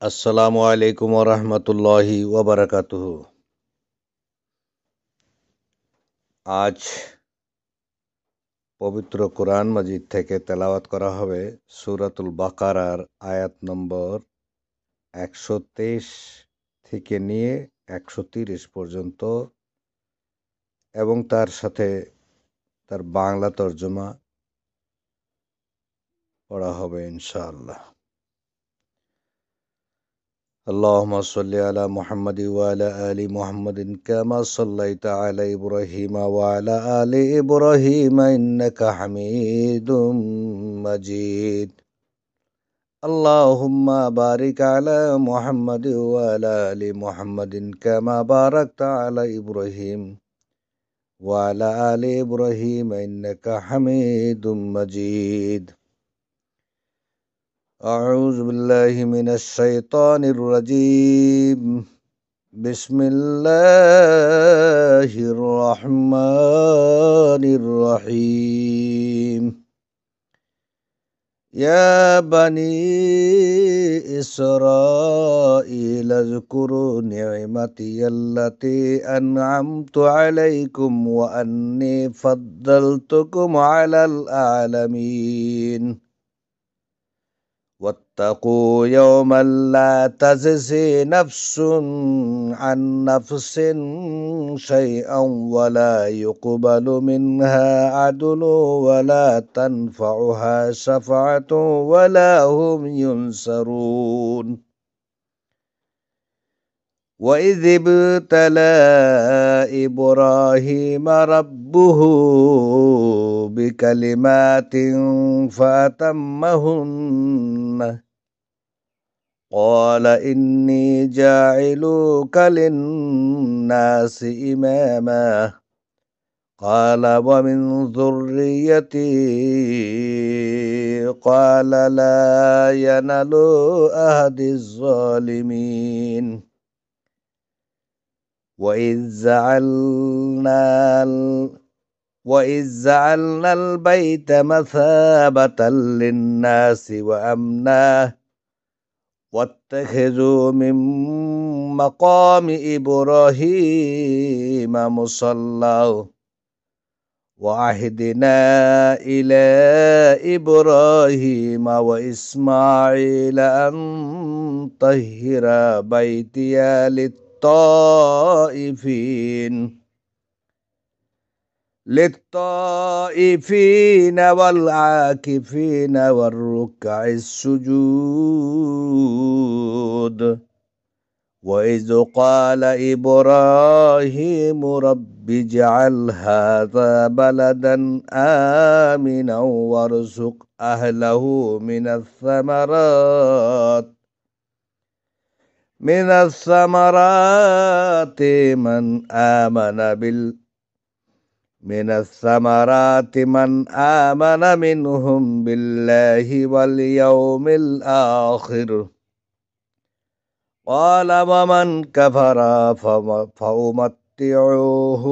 আসসালামু আলাইকুম ওরহমতুল্লাহি ওয়াবারাকাতুহু। আজ পবিত্র কোরআন মাজিদ থেকে তেলাওয়াত করা হবে সূরাতুল বাকারার আয়াত নম্বর 123 থেকে নিয়ে 130 পর্যন্ত এবং তার সাথে তার বাংলা তর্জমা পড়া হবে ইনশাআল্লাহ। اللهم صل على محمد وعلى آل محمد كما صليت على إبراهيم وعلى آل إبراهيم إنك حميد مجيد. اللهم بارك على محمد وعلى آل محمد كما باركت على إبراهيم وعلى آل إبراهيم إنك حميد مجيد. أعوذ بالله من الشيطان الرجيم. بسم الله الرحمن الرحيم. يا بني إسرائيل اذكروا نعمتي التي أنعمت عليكم وأني فضلتكم على العالمين. واتقوا يوما لا تجزي نفس عن نفس شيئا ولا يقبل منها عدل ولا تنفعها شفاعة ولا هم ينصرون. وإذ ابتلى إبراهيم ربه بكلمات فأتمهن قال إني جاعلك للناس إماما قال ومن ذريتي قال لا ينال أهد الظالمين. وإذ جعلنا البيت مثابة للناس وأمنا واتخذوا من مقام إبراهيم مصلى وعهدنا إلى إبراهيم وإسماعيل أن طهر بيتي للطائفين والعاكفين والركع السجود. وإذ قال إبراهيم رب اجعل هذا بلدا آمنا وارزق أهله من الثمرات من آمن منهم بالله واليوم الآخر قال ومن كفر فأمتعوه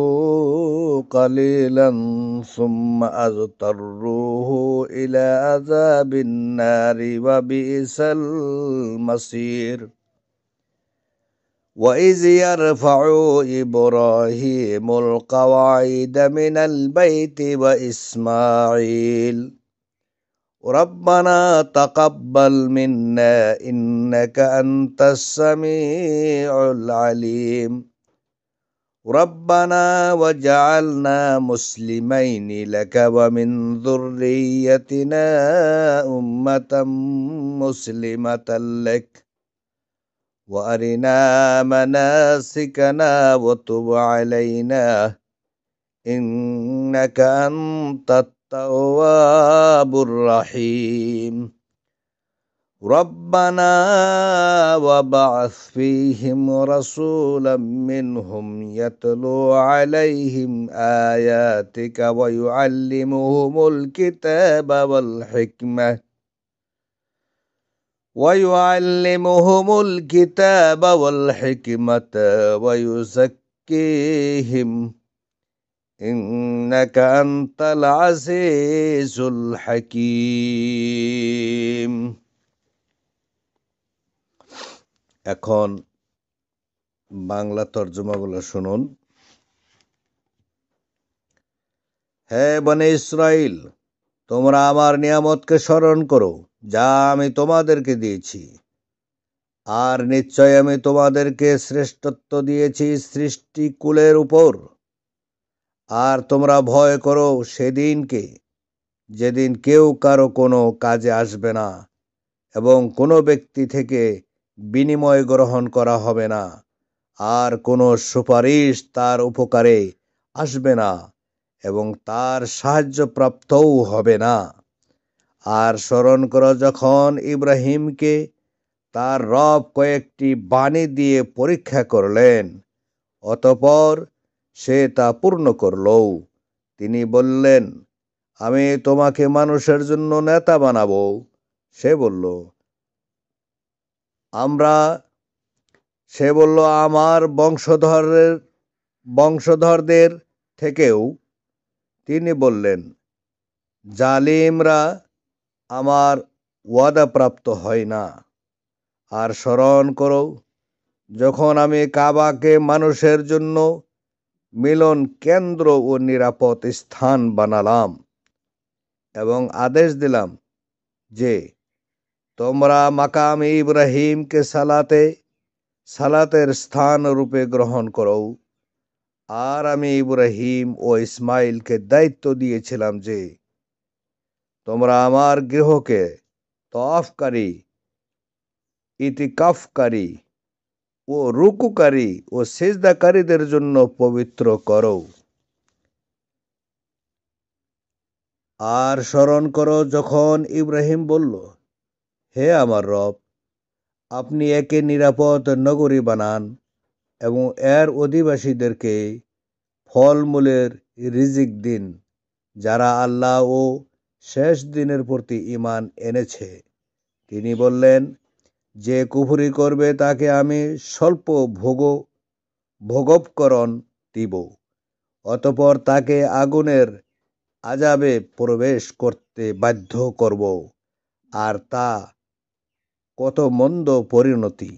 قليلا ثم أضطروه إلى عذاب النار وبئس المصير. وإذ يرفع إبراهيم القواعد من البيت وإسماعيل ربنا تقبل منا إنك أنت السميع العليم ربنا وجعلنا مسلمين لك ومن ذريتنا أمة مسلمة لك وأرنا مناسكنا وتب علينا إنك أنت التواب الرحيم. ربنا وابعث فيهم رسولا منهم يتلو عليهم آياتك ويعلمهم الكتاب والحكمة ويزكيهم إنك أنت العزيز الحكيم. এখন বাংলা তর্জমাগুলো শুনুন। হে বনে ইসরাইল, তোমরা আমার নিয়ামতকে স্মরণ করো যা আমি তোমাদেরকে দিয়েছি। আর নিশ্চয় আমি তোমাদেরকে শ্রেষ্ঠত্ব দিয়েছি সৃষ্টিকুলের উপর। আর তোমরা ভয় করো সেদিনকে, যেদিন কেউ কারো কোনো কাজে আসবে না এবং কোনো ব্যক্তি থেকে বিনিময় গ্রহণ করা হবে না, আর কোনো সুপারিশ তার উপকারে আসবে না এবং তার সাহায্যপ্রাপ্তও হবে না। আর স্মরণ করো যখন ইব্রাহিমকে তার রব কয়েকটি বাণী দিয়ে পরীক্ষা করলেন, অতঃপর সে তা পূর্ণ করল। তিনি বললেন, আমি তোমাকে মানুষের জন্য নেতা বানাবো। সে বলল, আমার বংশধরদের থেকেও। তিনি বললেন, জালিমরা আমার ওয়াদাপ্রাপ্ত হয় না। আর স্মরণ করো যখন আমি কাবাকে মানুষের জন্য মিলন কেন্দ্র ও নিরাপদ স্থান বানালাম এবং আদেশ দিলাম যে তোমরা মাকাম ইব্রাহিমকে সালাতের স্থান রূপে গ্রহণ করো। আর আমি ইব্রাহিম ও ইসমাইলকে দায়িত্ব দিয়েছিলাম যে তোমরা আমার গৃহকে তওয়াফকারী, ইতিকাফকারী ও রুকুকারী ও সিজদাকারীদের জন্য পবিত্র করো। আর স্মরণ করো যখন ইব্রাহিম বলল, হে আমার রব, আপনি একে নিরাপদ নগরী বানান এবং এর অধিবাসীদেরকে ফলমূলের রিজিক দিন যারা আল্লাহ ও শেষ দিনের প্রতি ঈমান এনেছে। তিনি বললেন, যে কুফরি করবে তাকে আমি স্বল্প ভোগোপকরণ দিব, অতঃপর তাকে আগুনের আযাবে প্রবেশ করতে বাধ্য করব, আর তা কত মন্দ পরিণতি।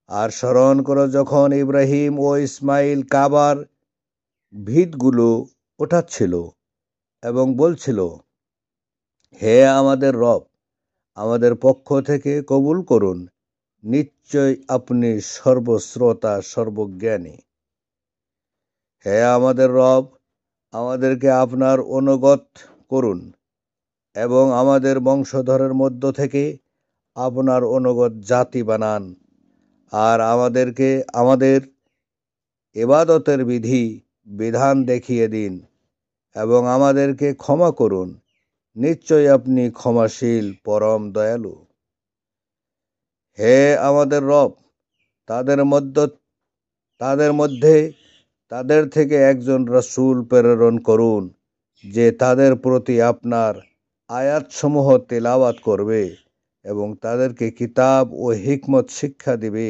আর স্মরণ করো যখন ইব্রাহিম ও ইসমাইল কাবার ভিতগুলো ওঠাচ্ছিল এবং বলছিল, হে আমাদের রব, আমাদের পক্ষ থেকে কবুল করুন, নিশ্চয় আপনি সর্বশ্রোতা সর্বজ্ঞানী। হে আমাদের রব, আমাদেরকে আপনার অনুগত করুন এবং আমাদের বংশধরের মধ্য থেকে আপনার অনুগত জাতি বানান, আর আমাদেরকে আমাদের ইবাদতের বিধান দেখিয়ে দিন এবং আমাদেরকে ক্ষমা করুন, নিশ্চয় আপনি ক্ষমাশীল পরম দয়ালু। হে আমাদের রব, তাদের থেকে একজন রাসূল প্রেরণ করুন যে তাদের প্রতি আপনার আয়াতসমূহ তেলাওয়াত করবে এবং তাদেরকে কিতাব ও হিকমত শিক্ষা দিবে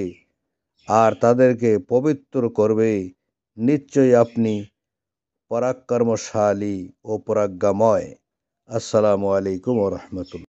আর তাদেরকে পবিত্র করবে। নিশ্চয়ই আপনি পরাক্রমশালী ও পরাজ্ঞাময়। আসসালামু আলাইকুম ওয়া রাহমাতুল্লাহ।